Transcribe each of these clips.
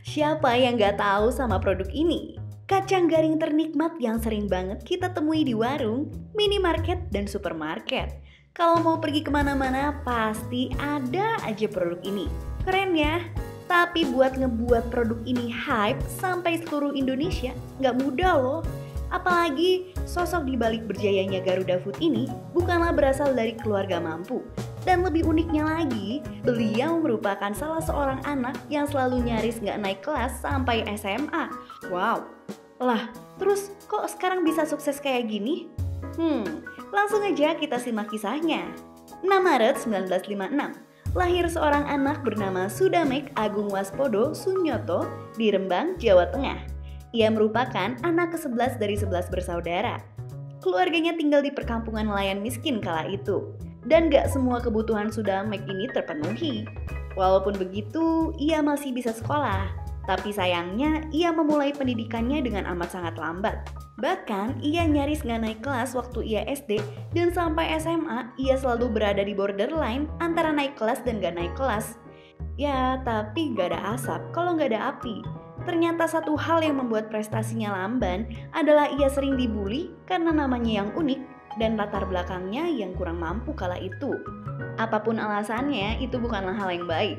Siapa yang gak tahu sama produk ini? Kacang garing ternikmat yang sering banget kita temui di warung, minimarket, dan supermarket. Kalau mau pergi kemana-mana pasti ada aja produk ini. Keren ya? Tapi buat ngebuat produk ini hype sampai seluruh Indonesia nggak mudah loh. Apalagi sosok di balik berjayanya Garuda Food ini bukanlah berasal dari keluarga mampu. Dan lebih uniknya lagi, beliau merupakan salah seorang anak yang selalu nyaris nggak naik kelas sampai SMA. Wow, lah terus kok sekarang bisa sukses kayak gini? Langsung aja kita simak kisahnya. 6 Maret 1956, lahir seorang anak bernama Sudamek Agung Waspodo Sunyoto di Rembang, Jawa Tengah. Ia merupakan anak ke-11 dari 11 bersaudara. Keluarganya tinggal di perkampungan nelayan miskin kala itu. Dan gak semua kebutuhan Sudamek ini terpenuhi. Walaupun begitu, ia masih bisa sekolah. Tapi sayangnya, ia memulai pendidikannya dengan amat sangat lambat. Bahkan, ia nyaris gak naik kelas waktu ia SD, dan sampai SMA, ia selalu berada di borderline antara naik kelas dan gak naik kelas. Ya, tapi gak ada asap kalau gak ada api. Ternyata satu hal yang membuat prestasinya lamban adalah ia sering dibully karena namanya yang unik dan latar belakangnya yang kurang mampu kala itu. Apapun alasannya, itu bukanlah hal yang baik.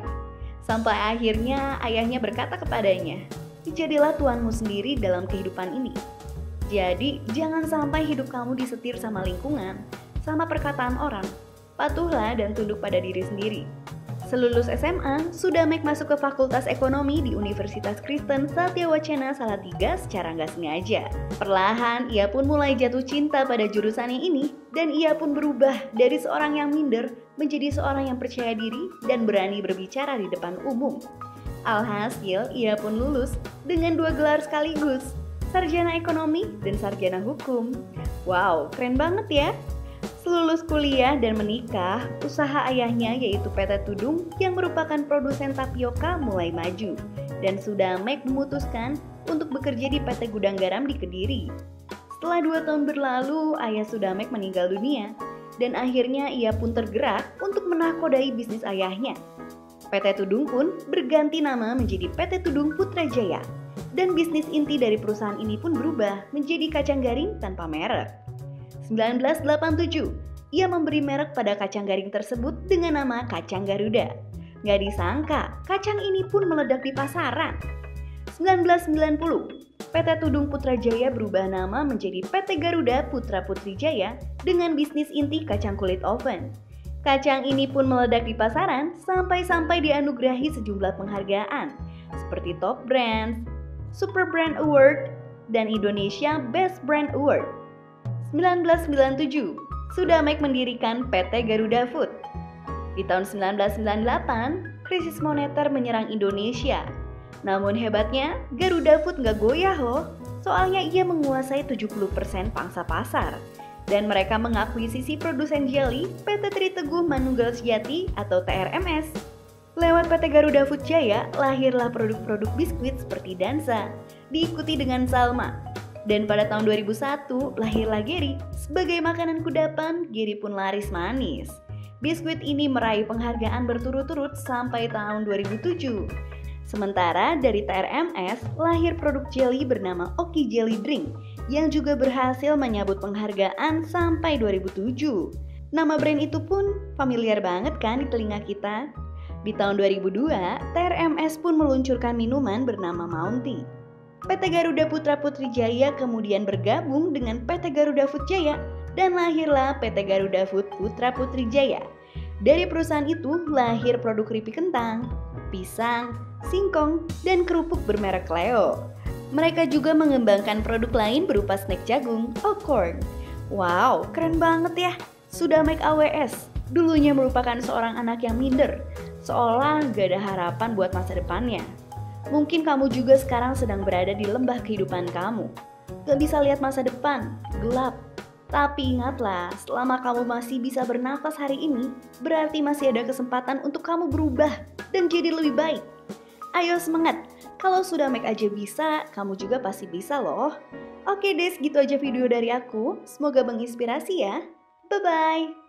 Sampai akhirnya ayahnya berkata kepadanya, "Jadilah tuanmu sendiri dalam kehidupan ini." Jadi, jangan sampai hidup kamu disetir sama lingkungan, sama perkataan orang. Patuhlah dan tunduk pada diri sendiri. Selulus SMA, Sudamek masuk ke Fakultas Ekonomi di Universitas Kristen Satyawacana Salatiga secara nggak sengaja. Perlahan, ia pun mulai jatuh cinta pada jurusannya ini, dan ia pun berubah dari seorang yang minder menjadi seorang yang percaya diri dan berani berbicara di depan umum. Alhasil, ia pun lulus dengan 2 gelar sekaligus, sarjana ekonomi dan sarjana hukum. Wow, keren banget ya! Lulus kuliah dan menikah, usaha ayahnya yaitu PT Tudung yang merupakan produsen tapioka mulai maju. Dan Sudamek memutuskan untuk bekerja di PT Gudang Garam di Kediri. Setelah 2 tahun berlalu, ayah Sudamek meninggal dunia. Dan akhirnya ia pun tergerak untuk menakodai bisnis ayahnya. PT Tudung pun berganti nama menjadi PT Tudung Putra Jaya. Dan bisnis inti dari perusahaan ini pun berubah menjadi kacang garing tanpa merek. 1987, ia memberi merek pada kacang garing tersebut dengan nama Kacang Garuda. Gak disangka, kacang ini pun meledak di pasaran. 1990, PT Tudung Putra Jaya berubah nama menjadi PT Garuda Putra Putri Jaya dengan bisnis inti kacang kulit oven. Kacang ini pun meledak di pasaran sampai dianugerahi sejumlah penghargaan seperti Top Brands, Super Brand Award, dan Indonesia Best Brand Award. 1997, Sudamek mendirikan PT Garuda Food. Di tahun 1998, krisis moneter menyerang Indonesia. Namun hebatnya, Garuda Food nggak goyah loh, soalnya ia menguasai 70% pangsa pasar. Dan mereka mengakuisisi produsen jelly PT Triteguh Manunggal Sejati atau TRMS. Lewat PT Garuda Food Jaya, lahirlah produk-produk biskuit seperti Dansa, diikuti dengan Salma. Dan pada tahun 2001, lahirlah Geri. Sebagai makanan kudapan, Geri pun laris manis. Biskuit ini meraih penghargaan berturut-turut sampai tahun 2007. Sementara dari TRMS, lahir produk jelly bernama Oki Jelly Drink, yang juga berhasil menyabut penghargaan sampai 2007. Nama brand itu pun familiar banget kan di telinga kita? Di tahun 2002, TRMS pun meluncurkan minuman bernama Mounty. PT Garuda Putra Putri Jaya kemudian bergabung dengan PT Garuda Food Jaya dan lahirlah PT Garuda Food Putra Putri Jaya. Dari perusahaan itu lahir produk keripik kentang, pisang, singkong, dan kerupuk bermerek Leo. Mereka juga mengembangkan produk lain berupa snack jagung, Ocorn. Wow, keren banget ya! Sudamek AWS, dulunya merupakan seorang anak yang minder, seolah gak ada harapan buat masa depannya. Mungkin kamu juga sekarang sedang berada di lembah kehidupan kamu. Gak bisa lihat masa depan, gelap. Tapi ingatlah, selama kamu masih bisa bernafas hari ini, berarti masih ada kesempatan untuk kamu berubah dan jadi lebih baik. Ayo semangat, kalau Sudamek aja bisa, kamu juga pasti bisa loh. Oke deh, segitu aja video dari aku. Semoga menginspirasi ya. Bye-bye.